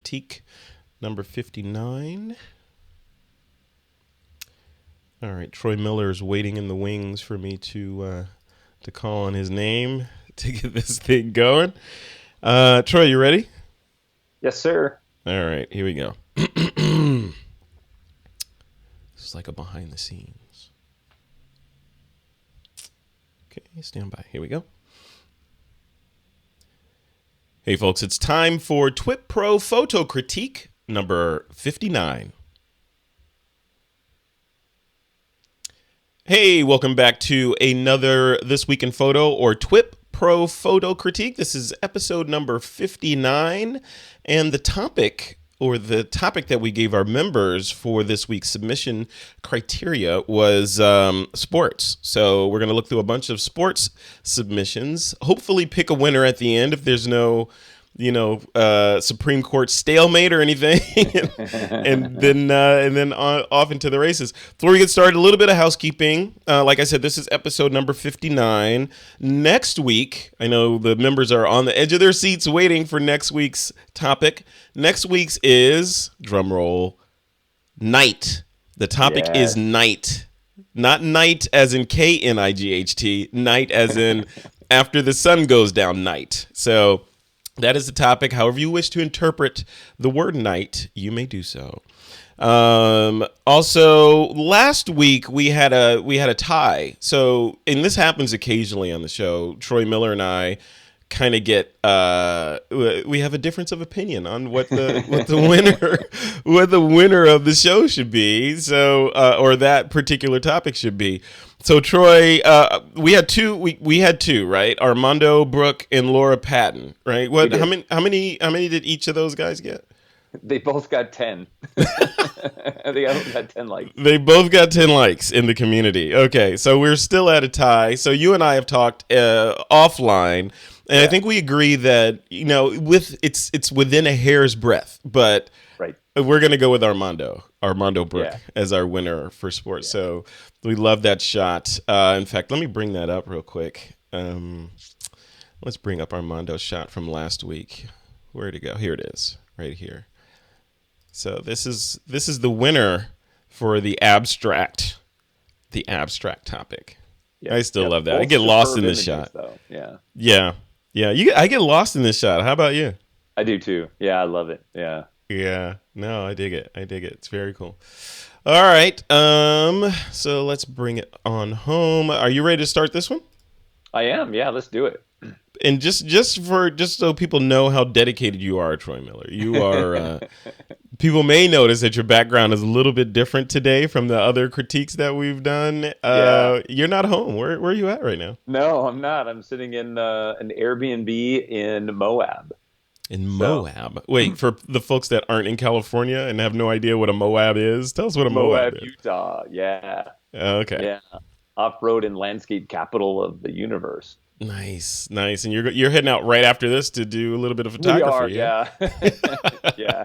Critique number 59. All right, Troy Miller is waiting in the wings for me to call on his name to get this thing going. Troy, you ready? Yes, sir. All right, here we go. This is like a behind the scenes. Okay, stand by. Here we go. Hey, folks, it's time for TWiP PRO Photo Critique number 59. Hey, welcome back to another This Week in Photo or TWiP PRO Photo Critique. This is episode number 59, and the topic that we gave our members for this week's submission criteria was sports. So we're going to look through a bunch of sports submissions, hopefully pick a winner at the end if there's no Supreme Court stalemate or anything, and then off into the races. Before we get started, a little bit of housekeeping. Like I said, this is episode number 59. Next week, I know the members are on the edge of their seats waiting for next week's topic. Next week's is, drum roll, night. The topic is night. Not night as in Knight, night as in after the sun goes down night. So that is the topic. However you wish to interpret the word night, you may do so. Also, last week we had a tie. So, and this happens occasionally on the show. Troy Miller and I kind of get we have a difference of opinion on what the winner of the show should be. So, or that particular topic should be. So Troy, we had two, right? Armando Brooke and Laura Patton, right? What? How many did each of those guys get? They both got 10. They both got 10 likes. They both got 10 likes in the community. Okay, so we're still at a tie. So you and I have talked offline, and I think we agree that it's within a hair's breadth, but right. We're gonna go with Armando Brooke as our winner for sports. Yeah. So we love that shot. In fact, let me bring that up real quick. Let's bring up Armando's shot from last week. Where'd it go? Here it is, right here. So this is the winner for the abstract topic. Yep. I still love that. Both I get lost in superb this images, shot. though. Yeah. I get lost in this shot. How about you? I do too. Yeah, I love it. Yeah. Yeah. No, I dig it. It's very cool. All right. So let's bring it on home. Are you ready to start this one? I am. Yeah, let's do it. And just so people know how dedicated you are, Troy Miller. You are people may notice that your background is a little bit different today from the other critiques that we've done. You're not home. Where are you at right now? No, I'm not. I'm sitting in an Airbnb in Moab. In Moab. Wait, for the folks that aren't in California and have no idea what a Moab is, tell us what a Moab is. Utah. Yeah. Okay. Yeah. Off-road and landscape capital of the universe. Nice. And you're heading out right after this to do a little bit of photography. We are, yeah.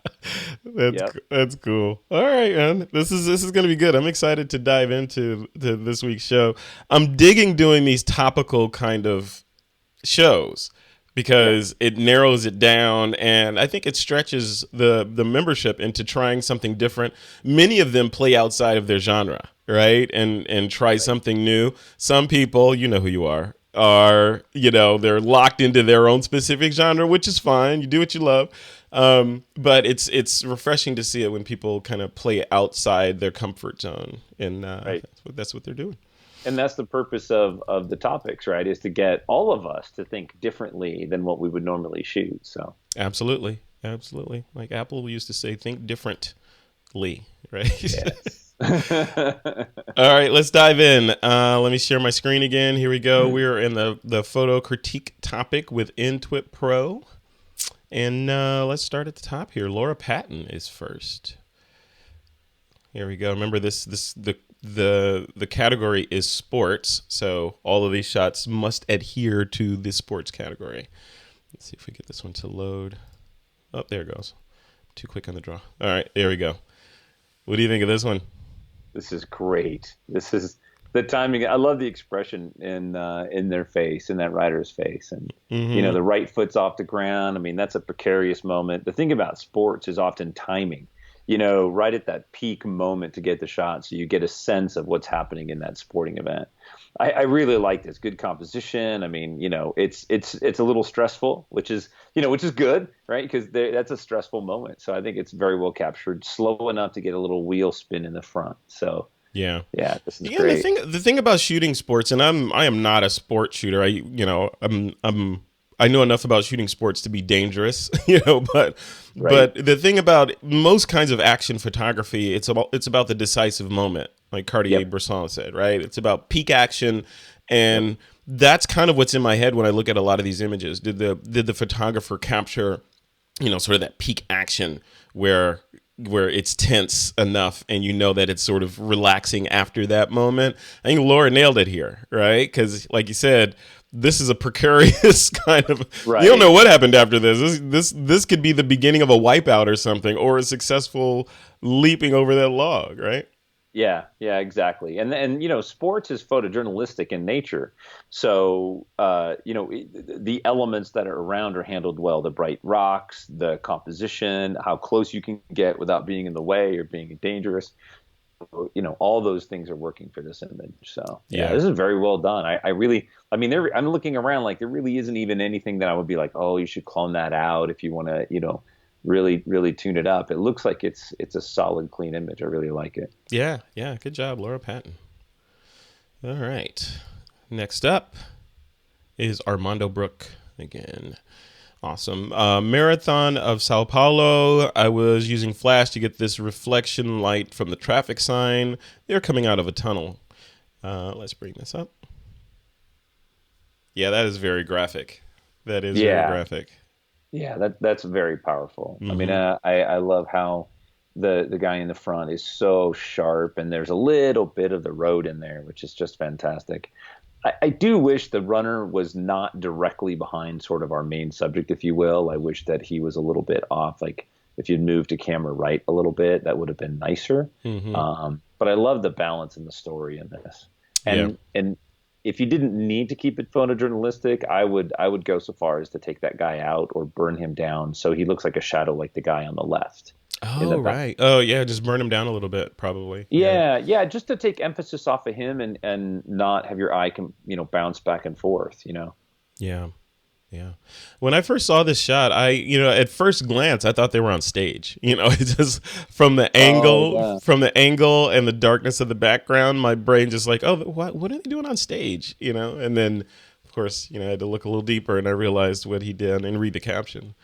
That's cool. All right, man. This is going to be good. I'm excited to dive into this week's show. I'm digging doing these topical kind of shows because it narrows it down, and I think it stretches the membership into trying something different. Many of them play outside of their genre, right? And try something new. Some people, you know who you are they're locked into their own specific genre, which is fine. You do what you love. But it's refreshing to see it when people kind of play outside their comfort zone, and that's what they're doing. And that's the purpose of the topics, right? Is to get all of us to think differently than what we would normally shoot. So absolutely. Like Apple used to say, think differently, right? Yes. All right, let's dive in. Let me share my screen again. Here we go. We're in the photo critique topic within TWiP PRO. And let's start at the top here. Laura Patton is first. Here we go. Remember the category is sports, so all of these shots must adhere to the sports category. Let's see if we get this one to load. Oh, there it goes. Too quick on the draw. All right, there we go. What do you think of this one? This is great. This is The timing. I love the expression in their face, in that rider's face, and the right foot's off the ground. I mean, that's a precarious moment. The thing about sports is often timing. Right at that peak moment to get the shot, so you get a sense of what's happening in that sporting event. I really like this. Good composition. I mean, it's a little stressful, which is good, right? Because that's a stressful moment. So I think it's very well captured, slow enough to get a little wheel spin in the front. So yeah, this is great. The thing about shooting sports, and I am not a sport shooter. I know enough about shooting sports to be dangerous, but Right. but the thing about most kinds of action photography, it's about the decisive moment, like Cartier-Bresson said, right? It's about peak action, and that's kind of what's in my head when I look at a lot of these images. Did the photographer capture, sort of that peak action where it's tense enough and that it's sort of relaxing after that moment? I think Laura nailed it here, right? Because like you said, this is a precarious kind of, Right. You don't know what happened after this. This could be the beginning of a wipeout or something, or a successful leaping over that log, right? Yeah, exactly. And sports is photojournalistic in nature. So, the elements that are around are handled well. The bright rocks, the composition, how close you can get without being in the way or being dangerous. All those things are working for this image. So this is very well done. I'm looking around, like there really isn't even anything that I would be like, oh, you should clone that out if you want to, really, really tune it up. It looks like it's a solid, clean image. I really like it. Yeah. Good job, Laura Patton. All right. Next up is Armando Brook again. Awesome. Marathon of Sao Paulo. I was using flash to get this reflection light from the traffic sign. They're coming out of a tunnel. Let's bring this up. Yeah, that is very graphic. That is very graphic. Yeah, that's very powerful. I mean, I love how the guy in the front is so sharp, and there's a little bit of the road in there, which is just fantastic. I do wish the runner was not directly behind sort of our main subject, if you will. I wish that he was a little bit off. Like if you'd moved to camera right a little bit, that would have been nicer. But I love the balance in the story in this. And if you didn't need to keep it photojournalistic, I would go so far as to take that guy out or burn him down so he looks like a shadow like the guy on the left. Oh, right. Oh, yeah, just burn him down a little bit, probably. Yeah, just to take emphasis off of him and not have your eye bounce back and forth, Yeah. When I first saw this shot, at first glance, I thought they were on stage. It's just from the angle and the darkness of the background, my brain just like, oh, what are they doing on stage? And then, of course, I had to look a little deeper and I realized what he did and read the caption.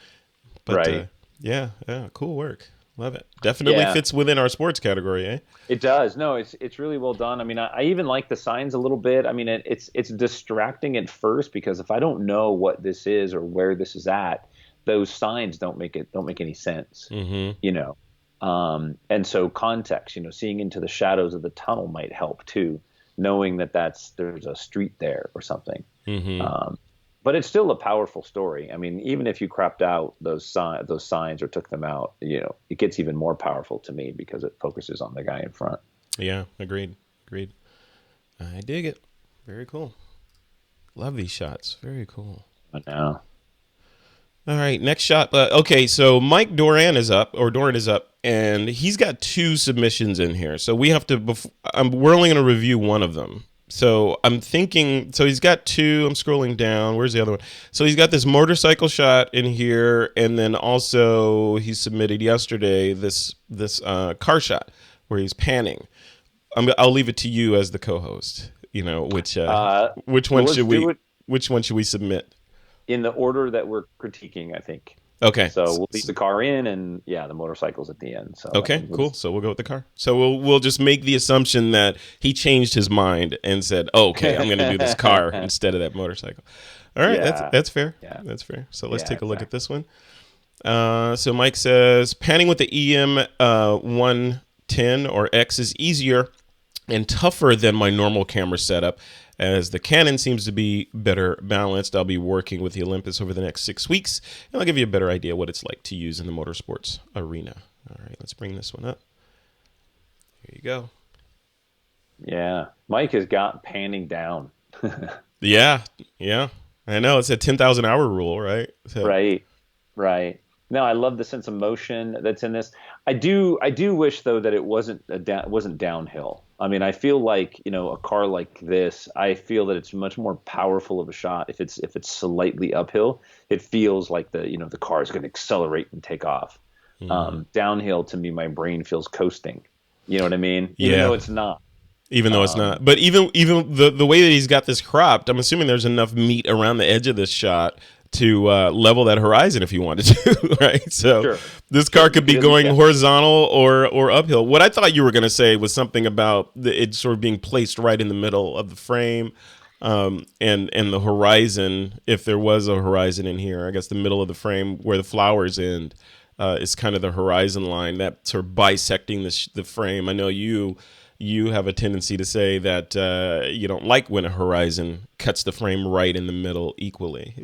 But yeah, cool work. Love it. Definitely fits within our sports category, eh? It does. No, it's really well done. I mean, I even like the signs a little bit. I mean, it's distracting at first because if I don't know what this is or where this is at, those signs don't make any sense. And so context, seeing into the shadows of the tunnel might help too, knowing that there's a street there or something. But it's still a powerful story. I mean, even if you cropped out those signs or took them out, it gets even more powerful to me because it focuses on the guy in front. Yeah, agreed. I dig it. Very cool. Love these shots. Very cool. I know. All right, next shot. Okay, so Mike Doran is up, and he's got 2 submissions in here. So we have to. We're only going to review one of them. So I'm thinking, he's got 2, I'm scrolling down, where's the other one? So he's got this motorcycle shot in here, and then also he submitted yesterday this car shot where he's panning. I'll leave it to you as the co-host, which one should we submit? In the order that we're critiquing, I think. Okay. So we'll leave the car in, and the motorcycle's at the end. So okay, cool. So we'll go with the car. So we'll just make the assumption that he changed his mind and said, oh, "Okay, I'm going to do this car instead of that motorcycle." All right, that's fair. Yeah. That's fair. So let's take a look at this one. So Mike says, panning with the EM 110 or X is easier and tougher than my normal camera setup, as the Canon seems to be better balanced. I'll be working with the Olympus over the next 6 weeks, and I'll give you a better idea what it's like to use in the motorsports arena. All right, let's bring this one up. Here you go. Yeah. Mike has got panning down. Yeah, yeah. I know it's a 10,000 hour rule, right? So, Right. Right. No, I love the sense of motion that's in this. I do wish though that it wasn't downhill. I mean, I feel like, a car like this, I feel that it's much more powerful of a shot if it's slightly uphill. It feels like the car is going to accelerate and take off. Downhill to me, my brain feels coasting. You know what I mean? Even yeah. though it's not. Even though it's Um, not, but even the way that he's got this cropped, I'm assuming there's enough meat around the edge of this shot to level that horizon if you wanted to, right? So sure. this car Sure. could be going horizontal or uphill. What I thought you were going to say was something about it sort of being placed right in the middle of the frame, and the horizon, if there was a horizon in here, I guess the middle of the frame where the flowers end. Is kind of the horizon line that sort of bisecting the frame. I know you have a tendency to say that you don't like when a horizon cuts the frame right in the middle equally.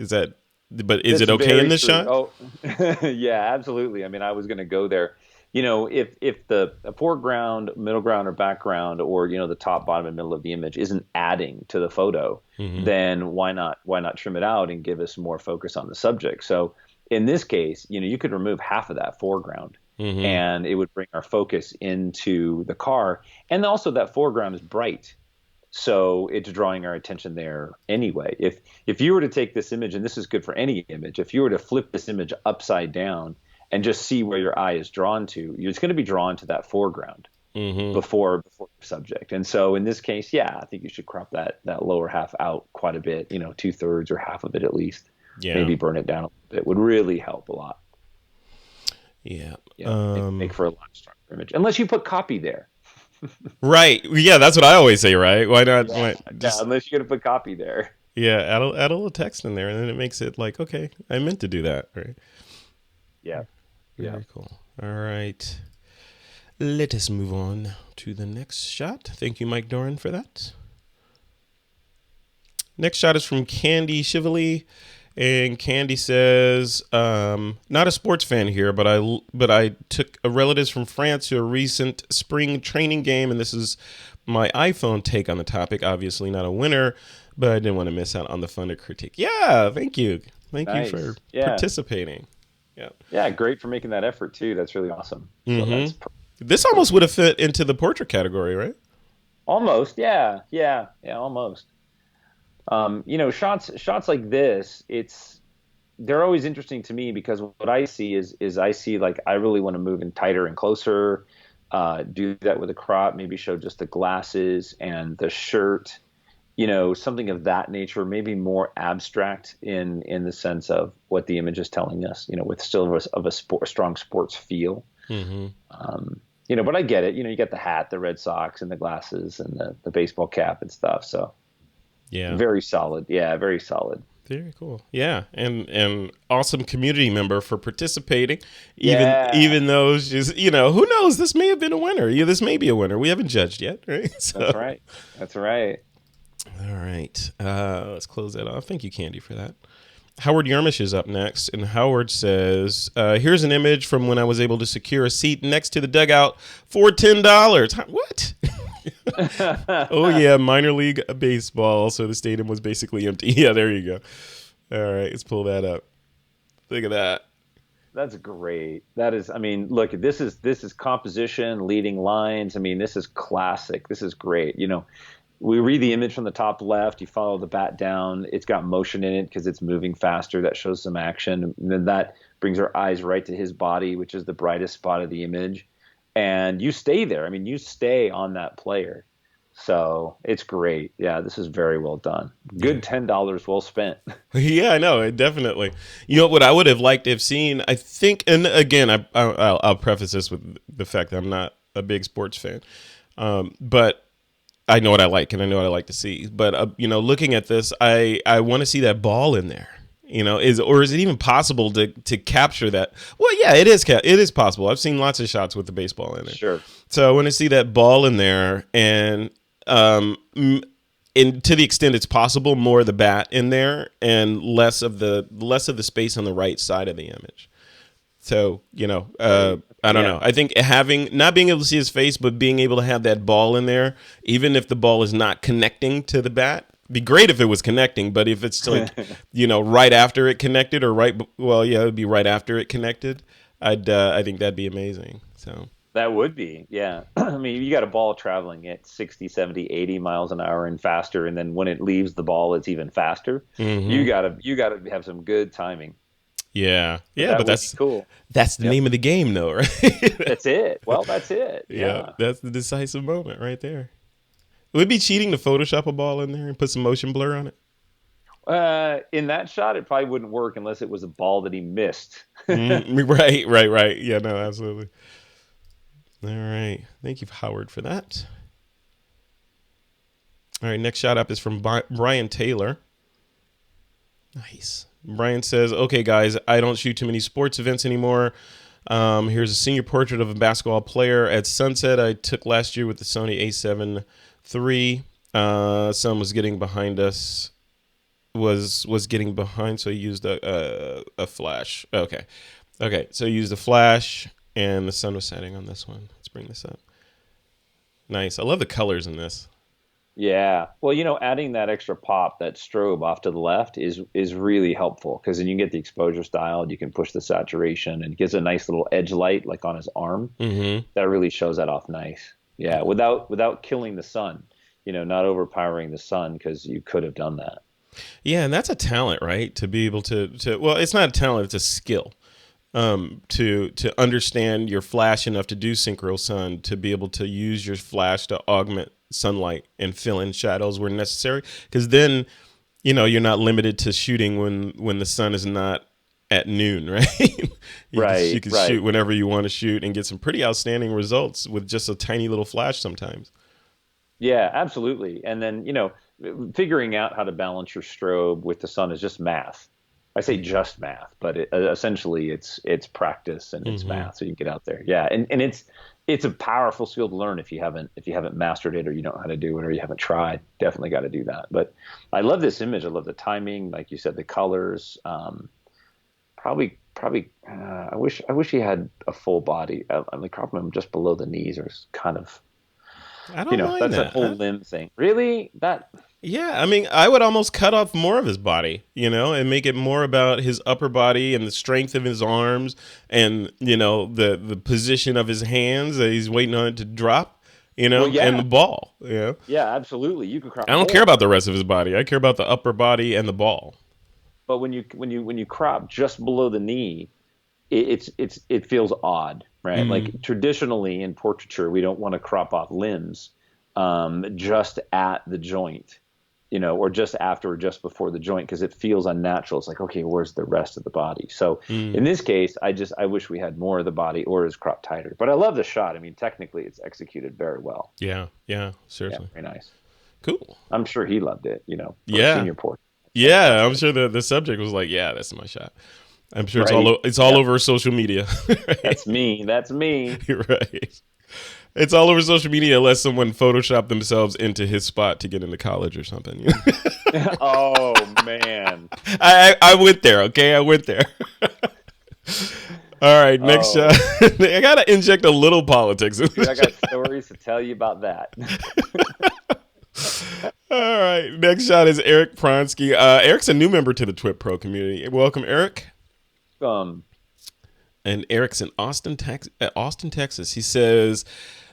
But is That's it okay in very this true. shot? Oh, yeah, absolutely. I mean, I was going to go there. If the foreground, middle ground, or background, or the top, bottom, and middle of the image isn't adding to the photo, Mm-hmm. then why not trim it out and give us more focus on the subject? So in this case, you could remove half of that foreground, Mm-hmm. and it would bring our focus into the car. And also that foreground is bright. So it's drawing our attention there anyway. If you were to take this image, and this is good for any image, if you were to flip this image upside down and just see where your eye is drawn to, it's going to be drawn to that foreground Mm-hmm. before your subject. And so in this case, yeah, I think you should crop that lower half out quite a bit, 2/3 or half of it at least. Yeah. Maybe burn it down a little bit. Would really help a lot. Yeah. Make for a lot stronger image. Unless you put copy there. Right. Yeah, that's what I always say, right? Why not? Yeah, yeah. Just Unless you're gonna put copy there. yeah, add a little text in there, and then it makes it like, okay, I meant to do that, right? Yeah, yeah. Very cool. All right. Let us move on to the next shot. Thank you, Mike Doran, for that. Next shot is from Candy Chivoli, and Candy says, "Not a sports fan here, but I took a relatives from France to a recent spring training game, and this is my iPhone take on the topic. Obviously, not a winner, but I didn't want to miss out on the fun to critique. Yeah, thank you for Nice. Yeah. participating. Yeah, Yeah, great for making that effort too. That's really awesome. So mm-hmm. that's This almost would have fit into the portrait category, right? almost, yeah, yeah, yeah, almost. Shots like this, they're always interesting to me because what I see is I see like I really want to move in tighter and closer. Do that with a crop, maybe show just the glasses and the shirt, something of that nature, maybe more abstract in the sense of what the image is telling us, with still of a strong sports feel. Mm-hmm. But I get it. You get the hat, the Red Sox, and the glasses, and the baseball cap and stuff. So Yeah. very solid. Yeah, very solid. Very cool. Yeah, and awesome community member for participating, Yeah, even though she's who knows, this may have been a winner. Yeah, this may be a winner. We haven't judged yet, right? that's So right. That's right. all right, let's close that off. Thank you, Candy, for that. Howard Yarmish is up next, and Howard says, "Here's an image from when I was able to secure a seat next to the dugout for $10. What?" Oh yeah, minor league baseball. So the stadium was basically empty. Yeah, there you go. All right, let's pull that up. Look at that. That's great. That is, I mean, look, this is composition, leading lines. I mean, this is classic. This is great. We read the image from the top left. You follow the bat down. It's got motion in it because it's moving faster. That shows some action. And then that brings our eyes right to his body, which is the brightest spot of the image. And you stay there. I mean, you stay on that player. So it's great. Yeah, this is very well done. Good $10 well spent. Yeah, I know, definitely. You know what I would have liked to have seen? I think, and again, I'll preface this with the fact that I'm not a big sports fan, but I know what I like and I know what I like to see. But looking at this, I want to see that ball in there. Is it even possible to capture that? Well, yeah, it is possible. I've seen lots of shots with the baseball in there. Sure. So I want to see that ball in there, and to the extent it's possible, more of the bat in there and less of the space on the right side of the image. So, I don't know. I think not being able to see his face, but being able to have that ball in there, even if the ball is not connecting to the bat, be great if it was connecting. But if it's like, right after it connected it would be right after it connected. I think that'd be amazing. So that would be, yeah. I mean, you got a ball traveling at 60, 70, 80 miles an hour and faster. And then when it leaves the ball, it's even faster. Mm-hmm. You gotta have some good timing. Yeah. Yeah. But that's cool. That's the name of the game though, right? That's it. Well, that's it. Yeah. That's the decisive moment right there. It would be cheating to Photoshop a ball in there and put some motion blur on it. In that shot, it probably wouldn't work unless it was a ball that he missed. Right. Yeah, no, absolutely. All right. Thank you, Howard, for that. All right. Next shout out is from Brian Taylor. Nice. Brian says, okay, guys, I don't shoot too many sports events anymore. Here's a senior portrait of a basketball player at Sunset I took last year with the Sony A7 III. Son was getting behind us. Was getting behind, so he used a flash. Okay. So he used a flash, and the sun was setting on this one. Let's bring this up. Nice. I love the colors in this. Yeah. Well, adding that extra pop, that strobe off to the left is really helpful because then you can get the exposure style. You can push the saturation and it gives a nice little edge light like on his arm. Mm-hmm. That really shows that off nice. Yeah. Without killing the sun, not overpowering the sun because you could have done that. Yeah. And that's a talent, right? To be able to well, it's not a talent, it's a skill. To understand your flash enough to do synchro sun, to be able to use your flash to augment sunlight and fill in shadows where necessary, because then you're not limited to shooting when the sun is not at noon, right? You can shoot whenever you want to shoot and get some pretty outstanding results with just a tiny little flash sometimes. Yeah, absolutely. And then figuring out how to balance your strobe with the sun is just math. I say just math, but essentially it's practice and it's math. So you get out there. Yeah. And it's a powerful skill to learn if you haven't mastered it or you don't know how to do it or you haven't tried. Definitely got to do that. But I love this image. I love the timing. Like you said, the colors, probably I wish he had a full body. I mean, cropping him just below the knees or kind of, I don't mind that's that. a whole limb thing. Really? Yeah, I mean, I would almost cut off more of his body, and make it more about his upper body and the strength of his arms and, the position of his hands that he's waiting on it to drop, and the ball. Yeah, absolutely. You could crop. I don't care about the rest of his body. I care about the upper body and the ball. But when you crop just below the knee, it feels odd, right? Like traditionally in portraiture, we don't want to crop off limbs just at the joint. Or just after or just before the joint because it feels unnatural. It's like, okay, where's the rest of the body? So in this case, I wish we had more of the body or is cropped tighter. But I love the shot. I mean, technically, it's executed very well. Yeah, seriously. Yeah, very nice. Cool. I'm sure he loved it, senior portrait. Yeah, I'm sure the subject was like, yeah, that's my shot. I'm sure it's all over social media. Right? That's me. Right. It's all over social media unless someone photoshopped themselves into his spot to get into college or something. Oh, man. I went there, okay? I went there. All right, next shot. I got to inject a little politics. I got stories to tell you about that. All right, next shot is Eric Pronsky. Eric's a new member to the TWiP Pro Community. Welcome, Eric. And Eric's in Austin, Texas. He says,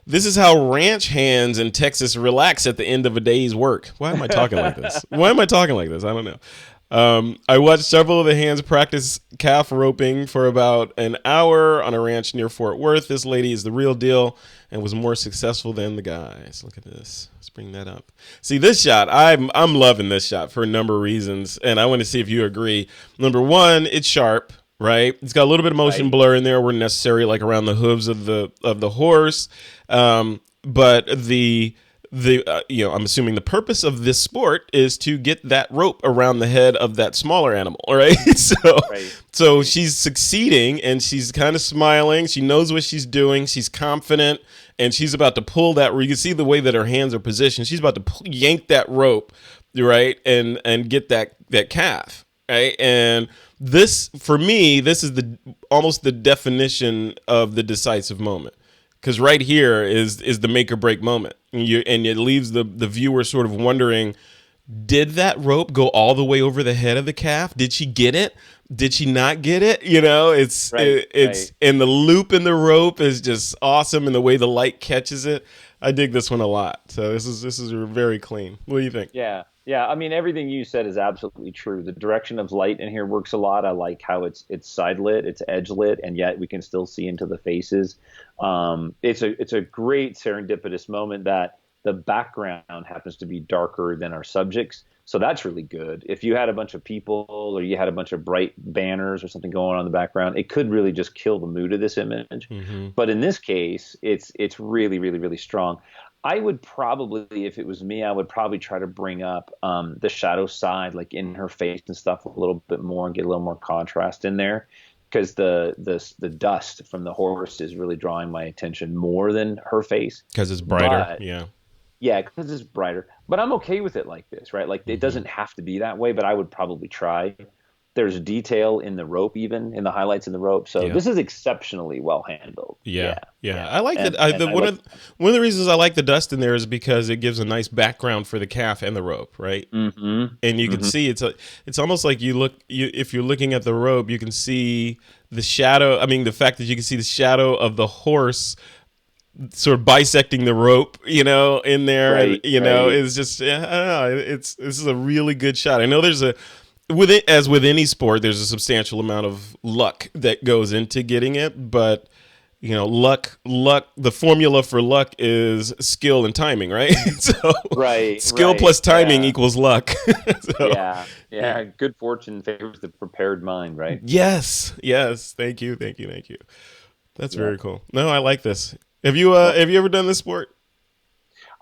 this is how ranch hands in Texas relax at the end of a day's work. Why am I talking like this? I don't know. I watched several of the hands practice calf roping for about an hour on a ranch near Fort Worth. This lady is the real deal and was more successful than the guys. Look at this. Let's bring that up. See, this shot, I'm loving this shot for a number of reasons, and I want to see if you agree. Number one, it's sharp. Right, it's got a little bit of motion blur in there where necessary, like around the hooves of the horse. But I'm assuming the purpose of this sport is to get that rope around the head of that smaller animal. All right, so she's succeeding and she's kind of smiling. She knows what she's doing. She's confident and she's about to pull that. You can see the way that her hands are positioned. She's about to yank that rope, right, and get that calf. Right. And this, for me, this is the almost the definition of the decisive moment. Because right here is the make or break moment. And it leaves the viewer sort of wondering, did that rope go all the way over the head of the calf? Did she get it? Did she not get it? You know, it's and the loop in the rope is just awesome, and the way the light catches it. I dig this one a lot. So this is very clean. What do you think? Yeah. Yeah. I mean, everything you said is absolutely true. The direction of light in here works a lot. I like how it's side lit, it's edge lit, and yet we can still see into the faces. It's a great serendipitous moment that the background happens to be darker than our subjects. So that's really good. If you had a bunch of people or you had a bunch of bright banners or something going on in the background, it could really just kill the mood of this image. Mm-hmm. But in this case, it's really, really, really strong. I would probably, if it was me, I would probably try to bring up the shadow side, like in her face and stuff, a little bit more and get a little more contrast in there, because the dust from the horse is really drawing my attention more than her face. Because it's brighter. But, yeah. Yeah, because it's brighter. But I'm okay with it like this, right? Like it doesn't have to be that way, but I would probably try. There's detail in the rope, even in the highlights in the rope. So this is exceptionally well handled. Yeah. I like that. One of the reasons I like the dust in there is because it gives a nice background for the calf and the rope, right? Mm-hmm. And you can see it's almost like if you're looking at the rope, you can see the shadow. I mean, the fact that you can see the shadow of the horse sort of bisecting the rope, in there, is just, I don't know, this is a really good shot. I know as with any sport, there's a substantial amount of luck that goes into getting it, but luck, the formula for luck is skill and timing, right? So skill plus timing equals luck. So, yeah. Good fortune favors the prepared mind, right? Yes. Thank you. That's very cool. No, I like this. Have you ever done this sport?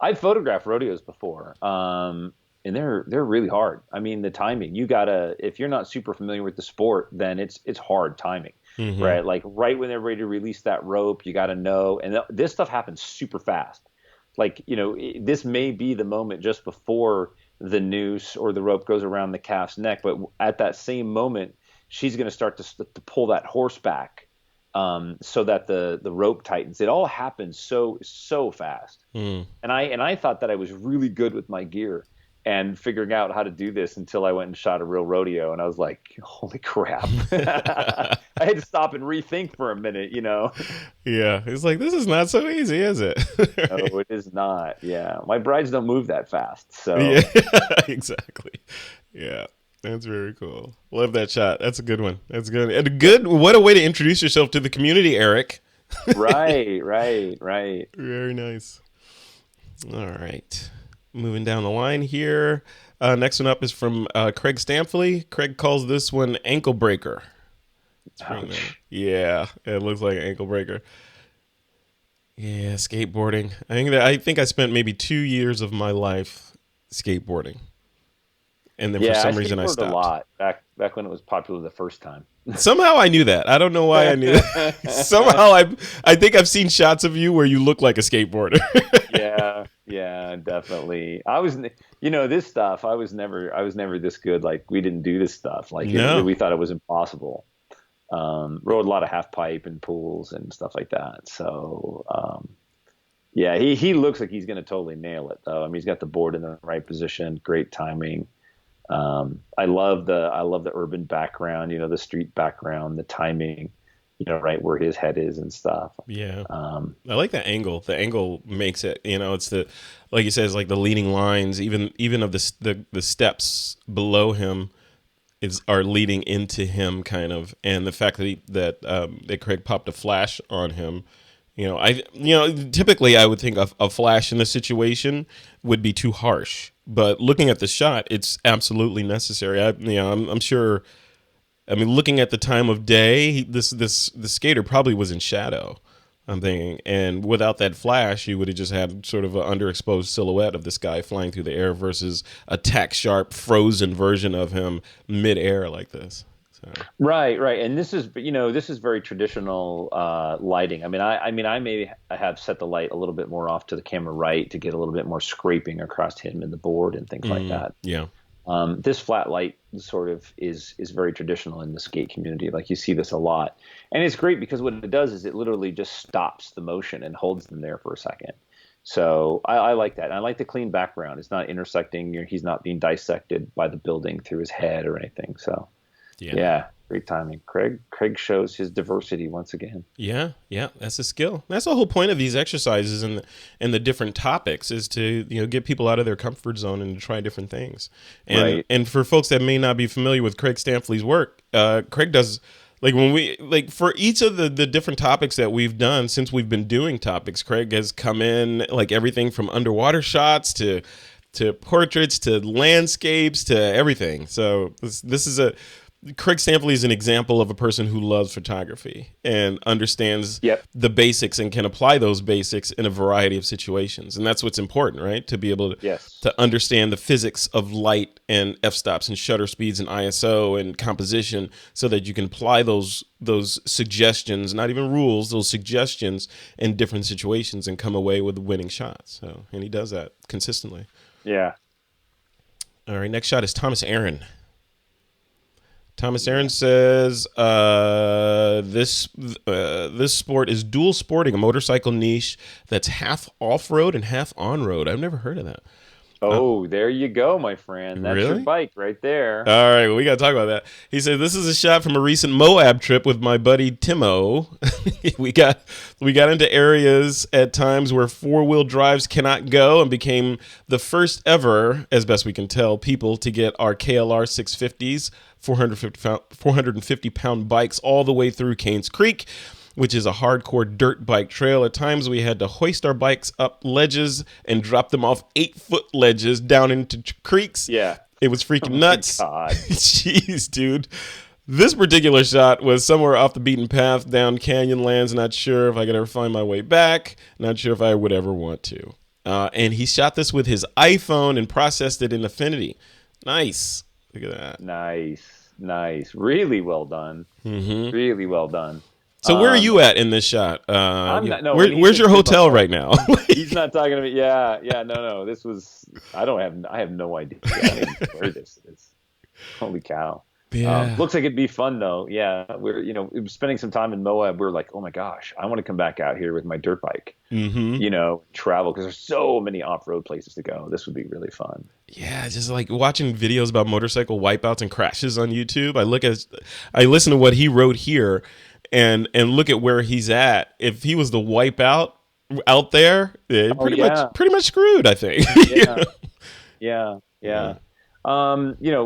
I've photographed rodeos before, and they're really hard. I mean, the timing, if you're not super familiar with the sport, then it's hard timing, right? Like right when they're ready to release that rope, you got to know, and this stuff happens super fast. Like, this may be the moment just before the noose or the rope goes around the calf's neck, but at that same moment, she's going to start to pull that horse back. So that the rope tightens. It all happens so fast. And I thought that I was really good with my gear and figuring out how to do this until I went and shot a real rodeo, and I was like, holy crap. I had to stop and rethink for a minute, Yeah, it's like, this is not so easy, is it? No, it is not. Yeah, my brides don't move that fast. So yeah, exactly. Yeah. That's very cool. Love that shot. That's a good one. That's good. And what a way to introduce yourself to the community, Eric. Right. Very nice. All right. Moving down the line here. Next one up is from Craig Stampley. Craig calls this one ankle breaker. Yeah, it looks like an ankle breaker. Yeah, skateboarding. I think I spent maybe 2 years of my life skateboarding. And then for some reason I stopped. A lot back when it was popular the first time. Somehow I knew that. I don't know why I knew that. Somehow I think I've seen shots of you where you look like a skateboarder. Yeah, definitely. I was, this stuff. I was never this good. Like, we didn't do this stuff. Like, we thought it was impossible. Rode a lot of half pipe and pools and stuff like that. So, yeah, he looks like he's going to totally nail it though. I mean, he's got the board in the right position, great timing. I love the urban background, the street background, the timing, right where his head is and stuff. Yeah. I like that angle. The angle makes it, it's like you said, it's like the leading lines, even of the steps below him are leading into him kind of. And the fact that Craig popped a flash on him, typically I would think a flash in this situation would be too harsh. But looking at the shot, it's absolutely necessary. I'm sure. I mean, looking at the time of day, the skater probably was in shadow. I'm thinking, and without that flash, you would have just had sort of an underexposed silhouette of this guy flying through the air versus a tack sharp, frozen version of him midair like this. So. Right, and this is very traditional lighting. I maybe have set the light a little bit more off to the camera right to get a little bit more scraping across him and the board and things like that. Yeah. This flat light sort of is very traditional in the skate community. Like you see this a lot, and it's great because what it does is it literally just stops the motion and holds them there for a second. So I like that. And I like the clean background. It's not intersecting. He's not being dissected by the building through his head or anything. So yeah, great timing. Craig shows his diversity once again. Yeah, that's a skill. That's the whole point of these exercises and the different topics is to get people out of their comfort zone and to try different things. And Right. and for folks that may not be familiar with Craig Stampley's work, Craig does for each of the different topics that we've done since we've been doing topics. Craig has come in like everything from underwater shots to portraits to landscapes to everything. So this is Craig Stampley is an example of a person who loves photography and understands the basics and can apply those basics in a variety of situations. And that's what's important, right? To be able to understand the physics of light and f-stops and shutter speeds and ISO and composition so that you can apply those suggestions, not even rules, those suggestions in different situations and come away with winning shots. And he does that consistently. Yeah. All right, next shot is Thomas Aaron. Thomas Aaron says, this sport is dual sporting, a motorcycle niche that's half off-road and half on-road. I've never heard of that. Oh, there you go, my friend. That's your bike right there. All right, well, we got to talk about that. He said, this is a shot from a recent Moab trip with my buddy Timo. we got into areas at times where four-wheel drives cannot go and became the first ever, as best we can tell, people to get our KLR 650s, 450-pound bikes all the way through Canes Creek, which is a hardcore dirt bike trail. At times we had to hoist our bikes up ledges and drop them off 8-foot ledges down into creeks. Yeah. It was freaking nuts. God. Jeez, dude. This particular shot was somewhere off the beaten path down canyon lands. Not sure if I could ever find my way back. Not sure if I would ever want to. And he shot this with his iPhone and processed it in Affinity. Nice. Look at that. Nice. Really well done. Mm-hmm. Really well done. So where are you at in this shot? Where's your hotel right now? He's not talking to me. Yeah. No. This was. I have no idea. I don't even know where this is. Holy cow. Yeah. Looks like it'd be fun though. Yeah. We're spending some time in Moab. We're like, oh my gosh, I want to come back out here with my dirt bike. Mm-hmm. Travel because there's so many off-road places to go. This would be really fun. Yeah, just like watching videos about motorcycle wipeouts and crashes on YouTube. I listen to what he wrote here. And look at where he's at. If he was the wipeout out there, pretty much screwed, I think. Yeah.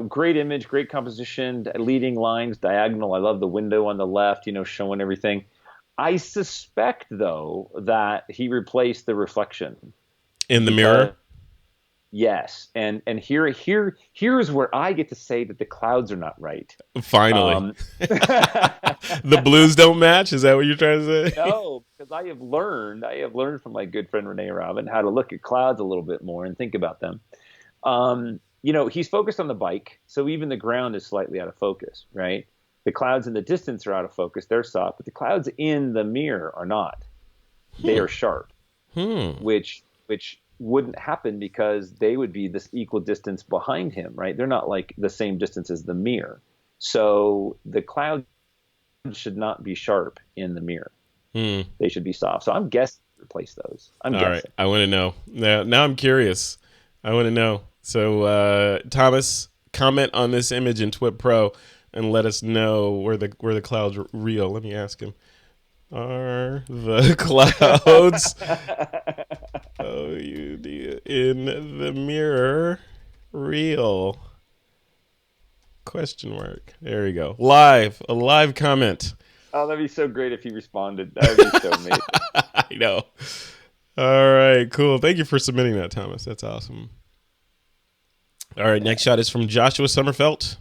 Great image, great composition, leading lines, diagonal. I love the window on the left, showing everything. I suspect though that he replaced the reflection in the mirror. Yes, and here's where I get to say that the clouds are not right. Finally, the blues don't match. Is that what you're trying to say? No, because I have learned from my good friend Renee Robin how to look at clouds a little bit more and think about them. He's focused on the bike, so even the ground is slightly out of focus, right? The clouds in the distance are out of focus; they're soft, but the clouds in the mirror are not. They are sharp, which wouldn't happen because they would be this equal distance behind him, right? They're not like the same distance as the mirror. So the clouds should not be sharp in the mirror. They should be soft. So I'm guessing replace those. I'm guessing. All right. I want to know. Now I'm curious. I want to know. So Thomas, comment on this image in TWiP Pro and let us know where the clouds are real. Let me ask him. Are the clouds in the mirror real? Question mark. There we go. A live comment. Oh, that'd be so great if he responded. That would be so amazing. I know. All right, cool. Thank you for submitting that, Thomas. That's awesome. All right, next shot is from Joshua Sommerfelt.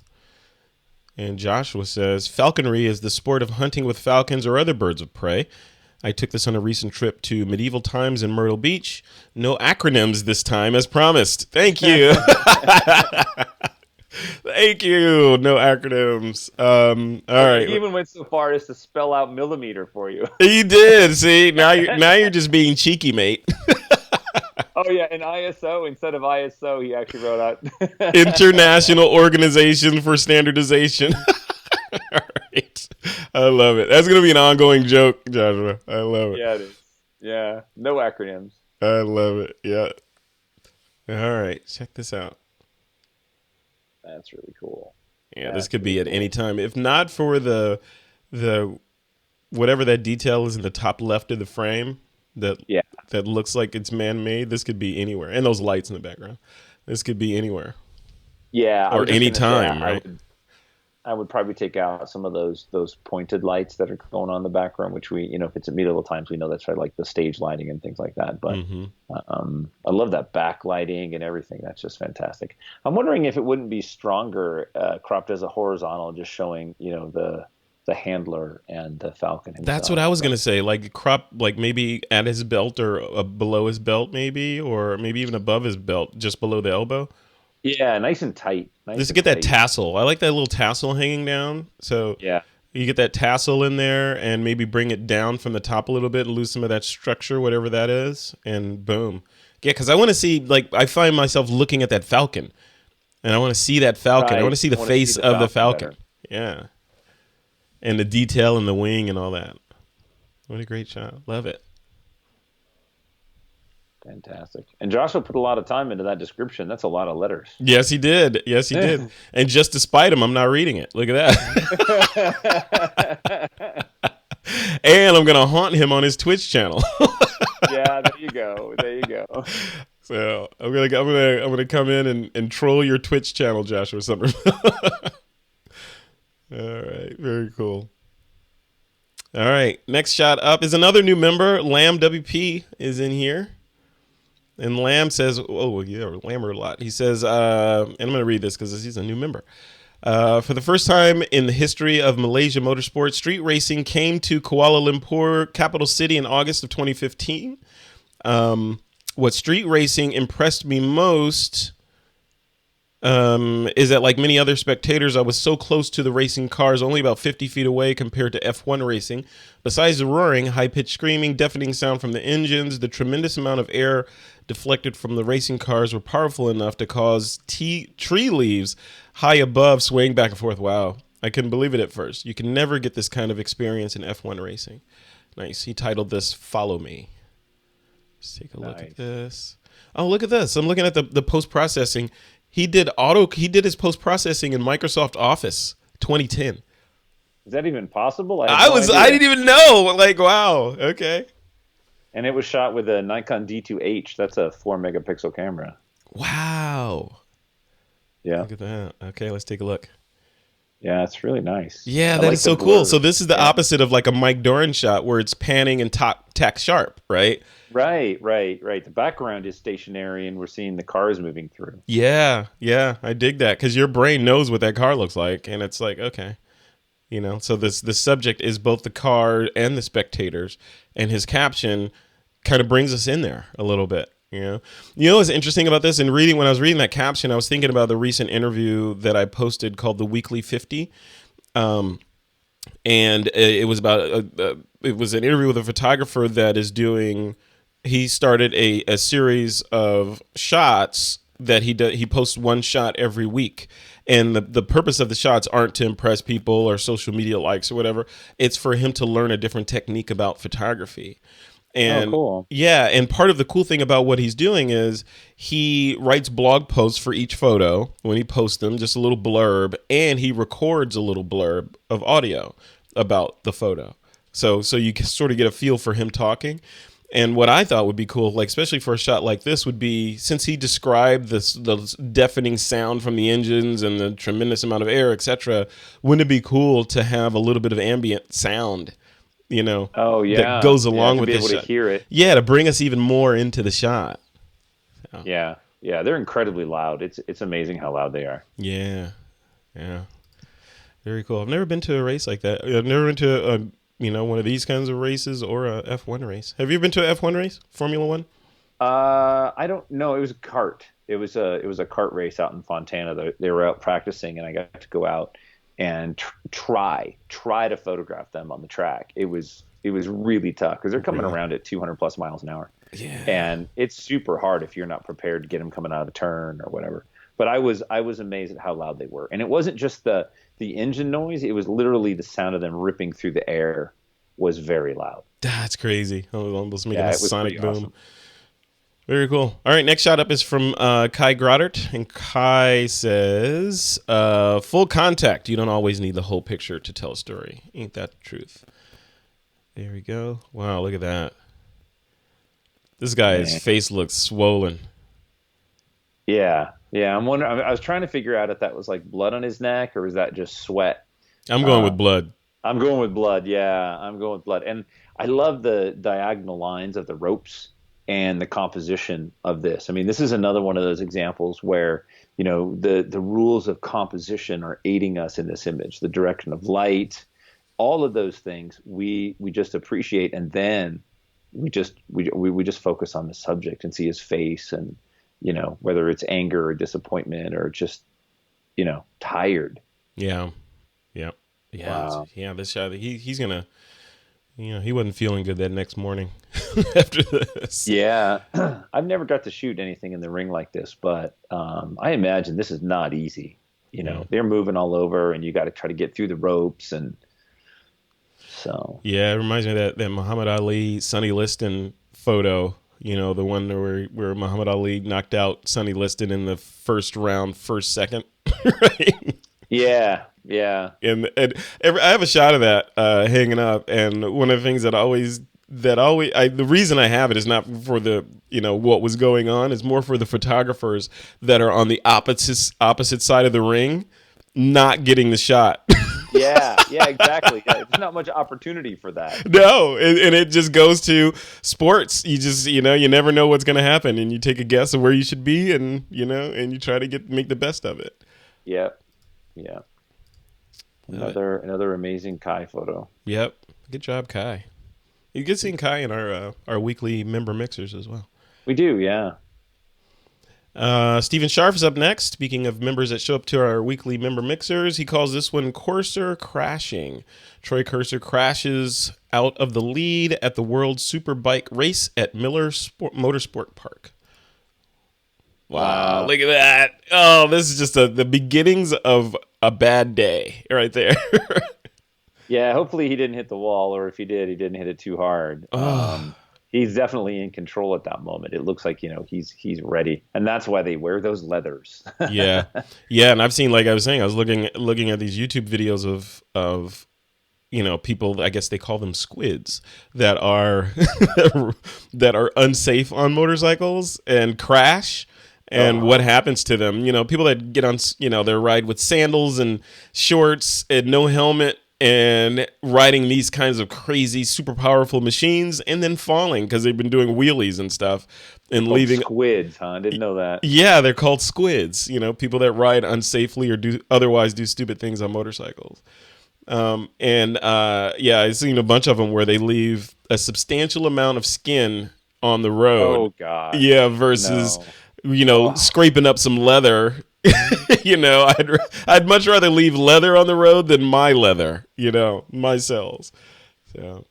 And Joshua says, falconry is the sport of hunting with falcons or other birds of prey. I took this on a recent trip to medieval times in Myrtle Beach. No acronyms this time, as promised. Thank you. Thank you. No acronyms. All right. He even went so far as to spell out millimeter for you. He did. See, now you're just being cheeky, mate. Oh yeah, in ISO instead of ISO, he actually wrote out. International Organization for Standardization. All right. I love it. That's going to be an ongoing joke, Joshua. I love it. Yeah, it is. Yeah, no acronyms. I love it. Yeah. All right. Check this out. That's really cool. Yeah, this That's could really be at any cool. time. If not for the whatever that detail is in the top left of the frame that Yeah, that looks like it's man-made, this could be anywhere. And those lights in the background. This could be anywhere yeah. I or was just any gonna say time, right? I would probably take out some of those pointed lights that are going on in the background, which we, if it's at medieval times, we know that's right, like the stage lighting and things like that. But Mm-hmm. I love that backlighting and everything. That's just fantastic. I'm wondering if it wouldn't be stronger cropped as a horizontal, just showing, the handler and the falcon That's what himself. I was But gonna say. Like crop, like maybe at his belt or below his belt, maybe, or maybe even above his belt, just below the elbow. yeah, nice and tight, nice Just to and get that tight. tassel. I like that little tassel hanging down. So Yeah, you get that tassel in there, and maybe bring it down from the top a little bit and lose some of that structure, whatever that is, and boom. Yeah, because I want to see. Like I find myself looking at that falcon, and I want to see that falcon. I want to right. see the I want to see face the of the falcon falcon. better. Yeah, and the detail in the wing and all that. What a great shot. Love it. Fantastic. And Joshua put a lot of time into that description. That's a lot of letters. Yes, he did. Yes, he did. And just to spite him, I'm not reading it. Look at that. And I'm gonna haunt him on his Twitch channel. Yeah, there you go. There you go. So I'm gonna come in and troll your Twitch channel, Joshua Summer. All right, very cool. All right, next shot up is another new member. Lamb WP is in here. And Lamb says, oh, yeah, Lamb a lot. He says, and I'm going to read this because he's a new member. For the first time in the history of Malaysia motorsport, street racing came to Kuala Lumpur, capital city, in August of 2015. What street racing impressed me most is that, like many other spectators, I was so close to the racing cars, only about 50 feet away compared to F1 racing. Besides the roaring, high-pitched screaming, deafening sound from the engines, the tremendous amount of air deflected from the racing cars were powerful enough to cause tree leaves high above swaying back and forth. Wow. I couldn't believe it at first. You can never get this kind of experience in F1 racing. Nice. He titled this Follow Me. Let's take a look at Nice. this. Oh, look at this. I'm looking at the post-processing. He did his post-processing in Microsoft Office 2010. Is that even possible? I had no I idea. didn't even know. Like, wow. Okay. And it was shot with a Nikon D2H. That's a 4 megapixel camera. Wow. Yeah. Look at that. Okay, let's take a look. Yeah, it's really nice. Yeah, I that like is the so cool. So blur. this is the Yeah. opposite of like a Mike Doran shot where it's panning and tack sharp, right? Right, right, right. The background is stationary and we're seeing the cars moving through. Yeah, yeah, I dig that because your brain knows what that car looks like, and it's like, okay, So the subject is both the car and the spectators, and his caption kind of brings us in there a little bit. What's interesting about this? And when I was reading that caption, I was thinking about the recent interview that I posted called the Weekly 50. And it was about it was an interview with a photographer that is doing. He started a series of shots that he posts one shot every week, and the purpose of the shots aren't to impress people or social media likes or whatever. It's for him to learn a different technique about photography. Oh, And cool. yeah, and part of the cool thing about what he's doing is he writes blog posts for each photo when he posts them, just a little blurb, and he records a little blurb of audio about the photo. So you can sort of get a feel for him talking. And what I thought would be cool, like especially for a shot like this, would be since he described the deafening sound from the engines and the tremendous amount of air, etc. Wouldn't it be cool to have a little bit of ambient sound? Oh, That yeah. goes Yeah, along to with be the able to shot. hear it. Yeah, to bring us even more into the shot. Yeah. Yeah, they're incredibly loud. It's amazing how loud they are. Yeah, yeah, very cool. I've never been to a race like that. I've never been to one of these kinds of races or a F1 race. Have you been to a F1 race, Formula One? I don't know. It was a kart. It was a kart race out in Fontana. They were out practicing, and I got to go out and try to photograph them on the track. it was really tough because they're coming Really? around at 200 plus miles an hour. Yeah. And it's super hard if you're not prepared to get them coming out of the turn or whatever. But I was amazed at how loud they were. And it wasn't just the engine noise, it was literally the sound of them ripping through the air was very loud. That's crazy. Almost making Yeah, a it was sonic pretty boom. awesome. Very cool. All right, next shot up is from Kai Groddart, and Kai says, "Full contact. You don't always need the whole picture to tell a story. Ain't that the truth?" There we go. Wow, look at that. This guy's Man. face looks swollen. Yeah. Yeah. I'm wondering, I was trying to figure out if that was like blood on his neck or was that just sweat? I'm going with blood. I'm going with blood. Yeah. I'm going with blood. And I love the diagonal lines of the ropes and the composition of this. I mean, this is another one of those examples where, the rules of composition are aiding us in this image, the direction of light, all of those things we just appreciate. And then we just focus on the subject and see his face and, whether it's anger or disappointment or just, tired. Yeah. Yeah. Yeah. Wow. Yeah. This shot, he's going to, he wasn't feeling good that next morning after this. Yeah. I've never got to shoot anything in the ring like this, but I imagine this is not easy. They're moving all over and you got to try to get through the ropes. And so. Yeah, it reminds me of that Muhammad Ali, Sonny Liston photo, the one where Muhammad Ali knocked out Sonny Liston in the first round, first second. Right? Yeah. Yeah. And I have a shot of that hanging up, and one of the things the reason I have it is not for the what was going on, it's more for the photographers that are on the opposite side of the ring not getting the shot. Yeah, exactly. Yeah, there's not much opportunity for that. No, and it just goes to sports. You just you never know what's going to happen, and you take a guess of where you should be, and and you try to make the best of it. Yeah. Another amazing Kai photo. Yep. Good job, Kai. You get seeing Kai in our weekly member mixers as well. We do, yeah. Stephen Scharf is up next. Speaking of members that show up to our weekly member mixers, he calls this one Courser Crashing. Troy Cursor crashes out of the lead at the World Superbike race at Miller Motorsport Park. Wow, look at that. Oh, this is just the beginnings of a bad day right there. Yeah, hopefully he didn't hit the wall, or if he did, he didn't hit it too hard. He's definitely in control at that moment. It looks like, he's ready. And that's why they wear those leathers. Yeah. Yeah, and I've seen, like I was saying, I was looking at these YouTube videos of people, I guess they call them squids, that are that are unsafe on motorcycles and crash. And what happens to them? People that get on, their ride with sandals and shorts and no helmet and riding these kinds of crazy, super powerful machines and then falling because they've been doing wheelies and stuff and leaving. Squids, huh? I didn't know that. Yeah, they're called squids. People that ride unsafely or otherwise do stupid things on motorcycles. I've seen a bunch of them where they leave a substantial amount of skin on the road. Oh God. Yeah, versus scraping up some leather. I'd much rather leave leather on the road than my leather, my cells. So,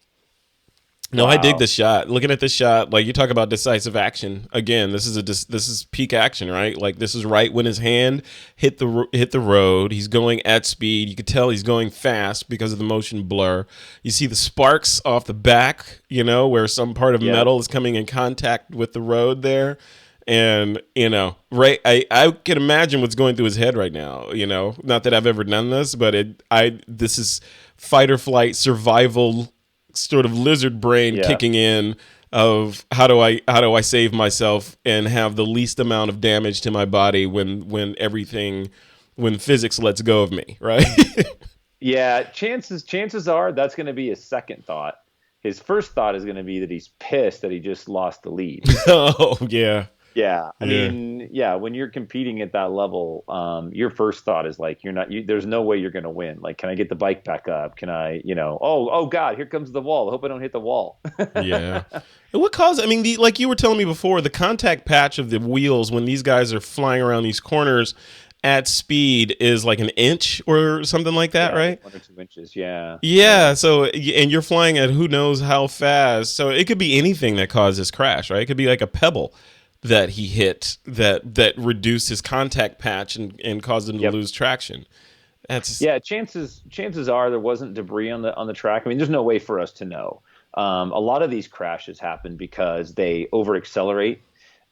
no, wow. I dig this shot. Looking at this shot, like you talk about decisive action. Again, this is peak action, right? Like this is right when his hand hit the road. He's going at speed. You could tell he's going fast because of the motion blur. You see the sparks off the back, where some part of metal is coming in contact with the road there. And, right, I can imagine what's going through his head right now, not that I've ever done this, but this is fight or flight survival sort of lizard brain kicking in of how do I save myself and have the least amount of damage to my body when physics lets go of me, right? Yeah, chances are that's going to be his second thought. His first thought is going to be that he's pissed that he just lost the lead. Oh, yeah. Yeah, I mean, when you're competing at that level, your first thought is like, there's no way you're going to win. Like, can I get the bike back up? Can I, oh God, here comes the wall. I hope I don't hit the wall. Yeah. And what caused, like you were telling me before, the contact patch of the wheels when these guys are flying around these corners at speed is like an inch or something like that, right? 1 or 2 inches. Yeah. Yeah. So, and you're flying at who knows how fast. So it could be anything that caused this crash, right? It could be like a pebble that he hit that reduced his contact patch and caused him to lose traction. That's Chances are there wasn't debris on the track. I mean, there's no way for us to know. A lot of these crashes happen because they over accelerate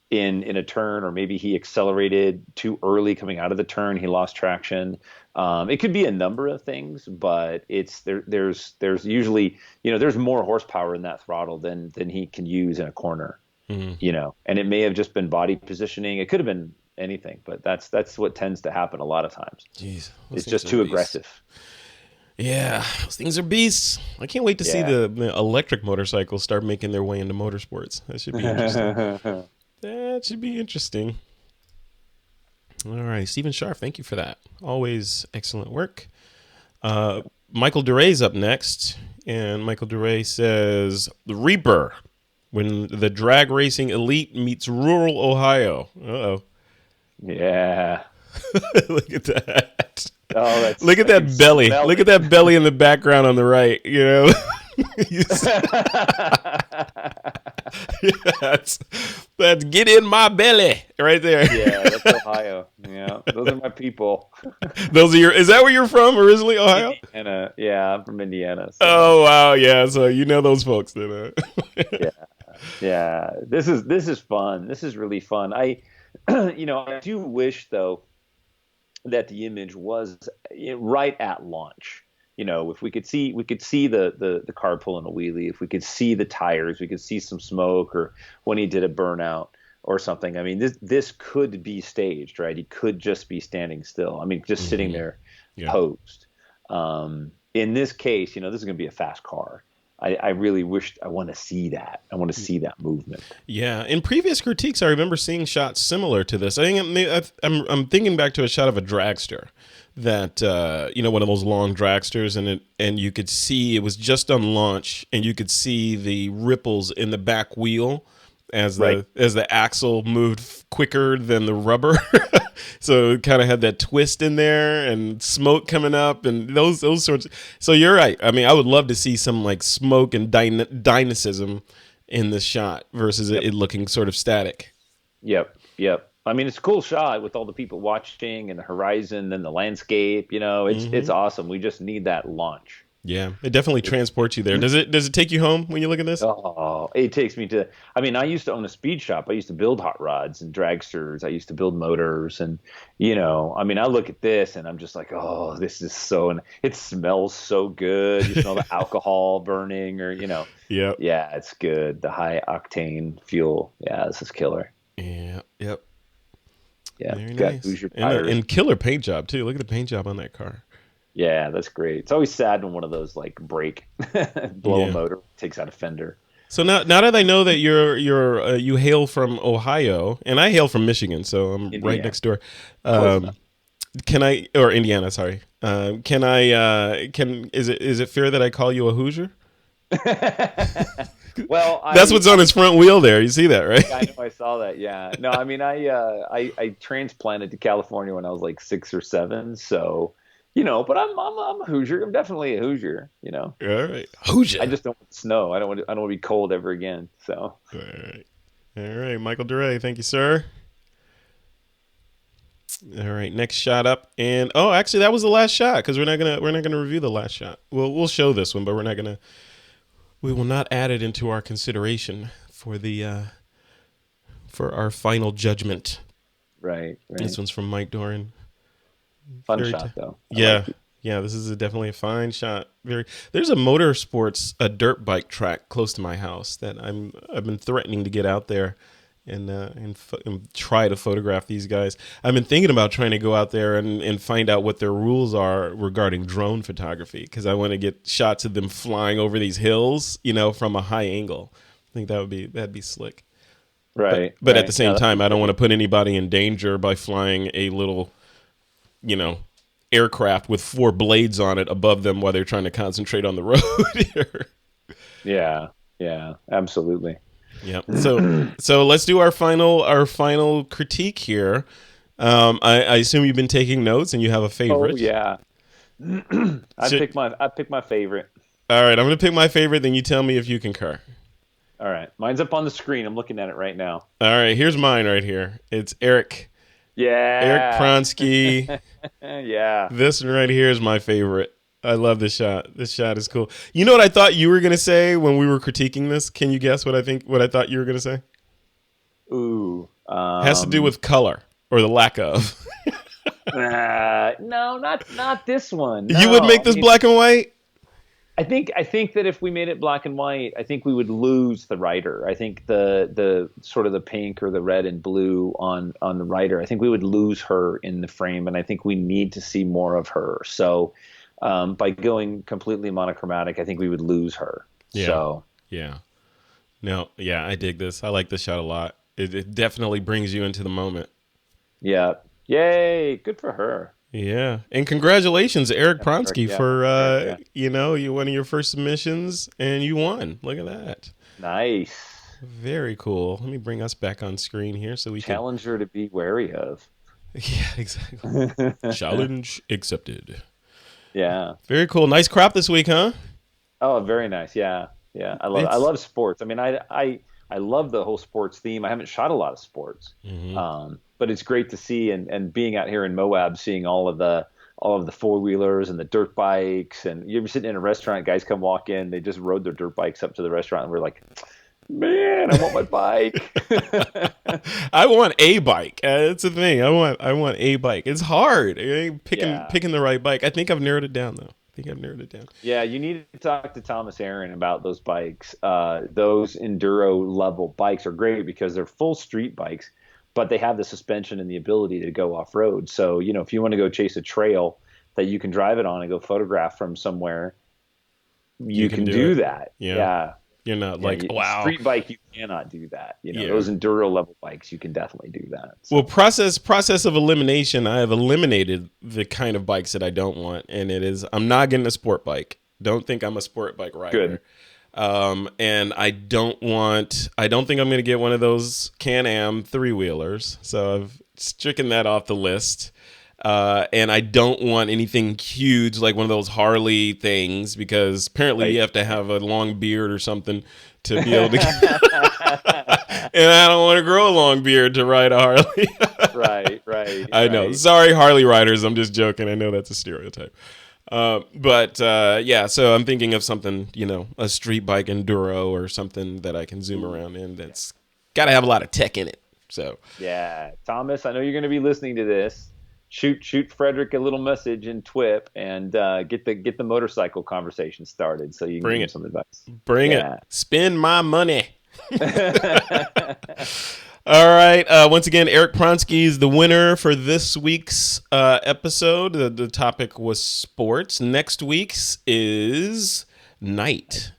in a turn, or maybe he accelerated too early coming out of the turn. He lost traction. It could be a number of things, but there's usually, there's more horsepower in that throttle than he can use in a corner, and it may have just been body positioning. It could have been anything, but that's what tends to happen a lot of times. Jeez, it's just too aggressive. Yeah, those things are beasts. I can't wait to see the electric motorcycles start making their way into motorsports. That should be interesting. That should be interesting. All right, Stephen Sharf, thank you for that. Always excellent work. Michael DeRay's up next, and Michael DeRay says, "The Reaper, when the drag racing elite meets rural Ohio." Uh-oh. Yeah. Look at that. Oh, look at that belly. Look at that belly in the background on the right. That's get in my belly right there. Yeah, that's Ohio. Yeah, those are my people. Those are is that where you're from originally, Ohio? Indiana. Yeah, I'm from Indiana. So. Oh wow, yeah. So those folks then. Yeah. This is fun. This is really fun. I do wish though that the image was right at launch. If we could see the car pulling a wheelie, if we could see the tires, we could see some smoke, or when he did a burnout or something. I mean, this could be staged, right? He could just be standing still. I mean, just sitting there posed. In this case, this is going to be a fast car. I really I want to see that. I want to see that movement. Yeah. In previous critiques, I remember seeing shots similar to this. I think I'm thinking back to a shot of a dragster that, one of those long dragsters, and you could see it was just on launch, and you could see the ripples in the back wheel as the axle moved quicker than the rubber. So it kind of had that twist in there and smoke coming up and those sorts. So you're right. I mean, I would love to see some like smoke and dynamism in this shot versus it looking sort of static. Yep. I mean, it's a cool shot with all the people watching and the horizon and the landscape. It's awesome. We just need that launch. Yeah, it definitely transports you there. Does it take you home when you look at this? Oh, it takes me to. I mean, I used to own a speed shop. I used to build hot rods and dragsters. I used to build motors, and I mean, I look at this and I'm just like, oh, this is so. And it smells so good. You smell the alcohol burning, or Yep. Yeah, it's good. The high octane fuel. Yeah, this is killer. Yeah. Yep. Yeah. Very nice. And killer paint job too. Look at the paint job on that car. Yeah, that's great. It's always sad when one of those like break, blow a motor, takes out a fender. So now that I know that you hail from Ohio, and I hail from Michigan, so I'm Indiana. Right next door. Can I, or Indiana? Sorry. Is it fair that I call you a Hoosier? Well, that's what's on his front wheel there. You see that, right? I know. I saw that. Yeah. No, I mean, I transplanted to California when I was like 6 or 7, so. But I'm a Hoosier. I'm definitely a Hoosier. All right, Hoosier. I just don't want snow. I don't want to be cold ever again. So. All right, Michael DeRay. Thank you, sir. All right, next shot up, and actually that was the last shot because we're not gonna review the last shot. We'll show this one, but we will not add it into our consideration for our final judgment. Right. This one's from Mike Doran. Fun shot though. Yeah. This is definitely a fine shot. There's a motorsports, a dirt bike track close to my house that I've been threatening to get out there and try to photograph these guys. I've been thinking about trying to go out there and find out what their rules are regarding drone photography, because I want to get shots of them flying over these hills, from a high angle. I think that'd be slick. Right. But at the same time, I don't want to put anybody in danger by flying a little aircraft with 4 blades on it above them while they're trying to concentrate on the road. Yeah, absolutely. Yeah. So let's do our final critique here. I assume you've been taking notes and you have a Oh favorite. yeah. I picked my favorite. All right, I'm going to pick my favorite, then you tell me if you concur. All right. Mine's up on the screen. I'm looking at it right now. All right, here's mine right here. It's Eric Yeah. Pronsky. Yeah. This one right here is my favorite. I love this shot. This shot is cool. You know what I thought you were going to say when we were critiquing this? Can you guess what I thought you were going to say? Ooh. Has to do with color or the lack of. No, not this one. You would No. make this black and white? I think that if we made it black and white, I think we would lose the writer. I think the sort of the pink or the red and blue on the writer, I think we would lose her in the frame, and I think we need to see more of her. So by going completely monochromatic, I think we would lose her. Yeah. So Yeah. No, yeah, I dig this. I like this shot a lot. It definitely brings you into the moment. yeah, yay, good for her. Yeah. And congratulations, Eric Pronsky, Yeah, for yeah. you one of your first submissions and you won. Look at that. Nice. Very cool. Let me bring us back on screen here so we Challenger to be wary of. Yeah, exactly. Challenge accepted. Yeah. Very cool. Nice crop this week, huh? Oh, very nice. Yeah, yeah. I love sports. I mean, I love the whole sports theme. I haven't shot a lot of sports, but it's great to see and being out here in Moab, seeing all of the four wheelers and the dirt bikes. And you're sitting in a restaurant, guys come walk in, they just rode their dirt bikes up to the restaurant, and we're like, man, I want my bike. I want a bike. That's the thing. I want a bike. It's hard picking the right bike. I think I've narrowed it down though. Yeah, you need to talk to Thomas Aaron about those bikes. Those enduro level bikes are great because they're full street bikes, but they have the suspension and the ability to go off road. So, if you want to go chase a trail that you can drive it on and go photograph from somewhere, you can do that. Yeah. You're not wow. Street bike, you cannot do that. Those enduro level bikes, you can definitely do that. So. Well, process of elimination. I have eliminated the kind of bikes that I don't want, and I'm not getting a sport bike. Don't think I'm a sport bike rider. Good. And I don't think I'm going to get one of those Can-Am 3-wheelers. So I've stricken that off the list. And I don't want anything huge like one of those Harley things because apparently you have to have a long beard or something to be able to and I don't want to grow a long beard to ride a Harley. Right. I know. Sorry, Harley riders. I'm just joking. I know that's a stereotype. But so I'm thinking of something, a street bike enduro or something that I can zoom around in that's got to have a lot of tech in it. So yeah, Thomas, I know you're going to be listening to this. Shoot Frederick a little message in TWiP and get the motorcycle conversation started so you can give him some advice. Bring it. Spend my money. All right. Once again, Eric Pronsky is the winner for this week's episode. The topic was sports. Next week's is night.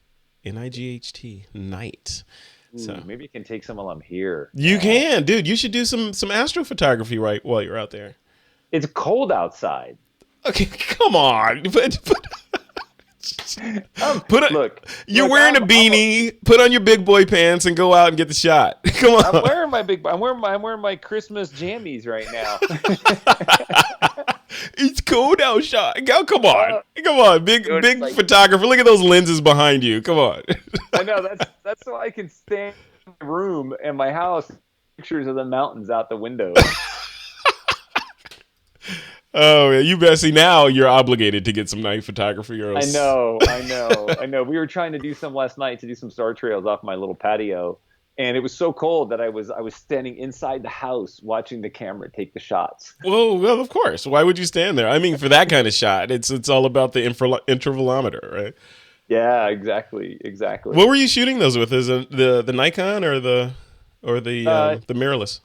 Night. Night. So maybe you can take some while I'm here. You can, dude. You should do some astrophotography while you're out there. It's cold outside. Okay, come on. You're wearing a beanie. Put on your big boy pants and go out and get the shot. Come on. I'm wearing my Christmas jammies right now. It's cold outside. Come on, big photographer. Look at those lenses behind you. Come on. I know that's so I can stand in my room and my house, pictures of the mountains out the window. Oh, yeah, you better see now you're obligated to get some night photography. I know. We were trying to do some last night to do some star trails off my little patio, and it was so cold that I was standing inside the house watching the camera take the shots. Well, of course. Why would you stand there? I mean, for that kind of shot, it's all about the intervalometer, right? Yeah, exactly. What were you shooting those with? Is it the Nikon or the mirrorless?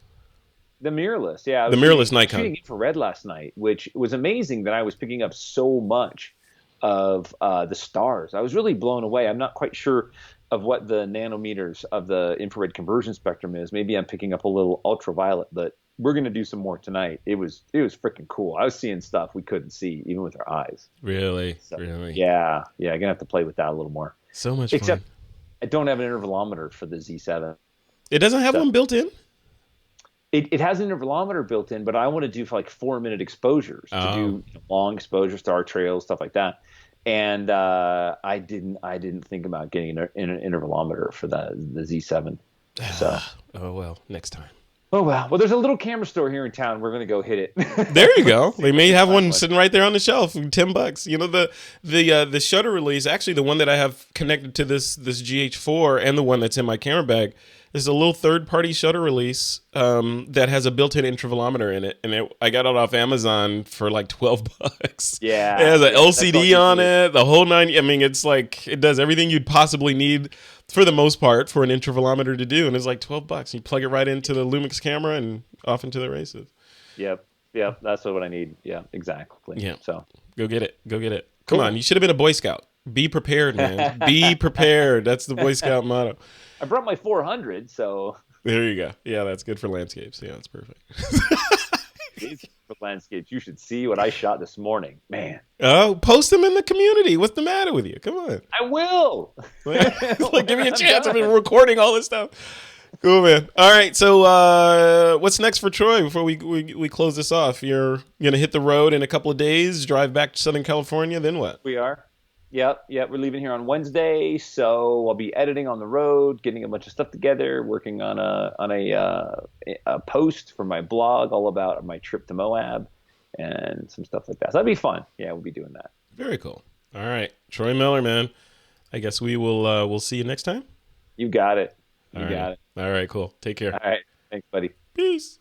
The mirrorless, yeah. The mirrorless Nikon. Shooting infrared last night, which was amazing that I was picking up so much of the stars. I was really blown away. I'm not quite sure of what the nanometers of the infrared conversion spectrum is. Maybe I'm picking up a little ultraviolet, but we're going to do some more tonight. It was freaking cool. I was seeing stuff we couldn't see even with our eyes. Really? Yeah. Going to have to play with that a little more. So much Except fun. I don't have an intervalometer for the Z7. It doesn't have one built in? It has an intervalometer built in, but I want to do for like 4-minute exposures to do Oh, long exposures, star trails, stuff like that. And I didn't think about getting an intervalometer for the Z7. So, oh well, next time. oh well. Well, there's a little camera store here in town. We're gonna go hit There you it. go. See They if we may can have find one one. sitting right there on the shelf for $10. You know, the shutter release, actually the one that I have connected to this GH4 and the one that's in my camera bag is a little third party shutter release that has a built-in intervalometer in it, and I got it off Amazon for like $12. It Yeah, has an yeah. That's all LCD you on need. it, the whole nine. I mean, it's like it does everything you'd possibly need for the most part for an intervalometer to do, and it's like $12. You plug it right into the Lumix camera and off into the races. Yep, yep. That's what I need. Yeah, exactly. Yeah. So Go get it. Go get it. Come on. cool. You should have been a Boy Scout. Be prepared, man. Be prepared. That's the Boy Scout motto. I brought my 400, so There you go. Yeah, that's good for landscapes. Yeah, that's perfect. these for landscapes. You should see what I shot this morning, man. Oh, post them in the community. What's the matter with you? Come on. I will. Like, give me a I'm chance. I've been done. recording all this stuff. Cool, man. All right. So, what's next for Troy before we close this off? You're going to hit the road in a couple of days, drive back to Southern California. Then what? We are. Yep, yep. We're leaving here on Wednesday, so I'll be editing on the road, getting a bunch of stuff together, working on a post for my blog all about my trip to Moab and some stuff like that. So that'd be fun. Yeah, we'll be doing that. Very cool. All right. Troy Miller, man. I guess we'll see you next time. You got it. You All got right. it. All right, cool. Take care. All right. Thanks, buddy. Peace.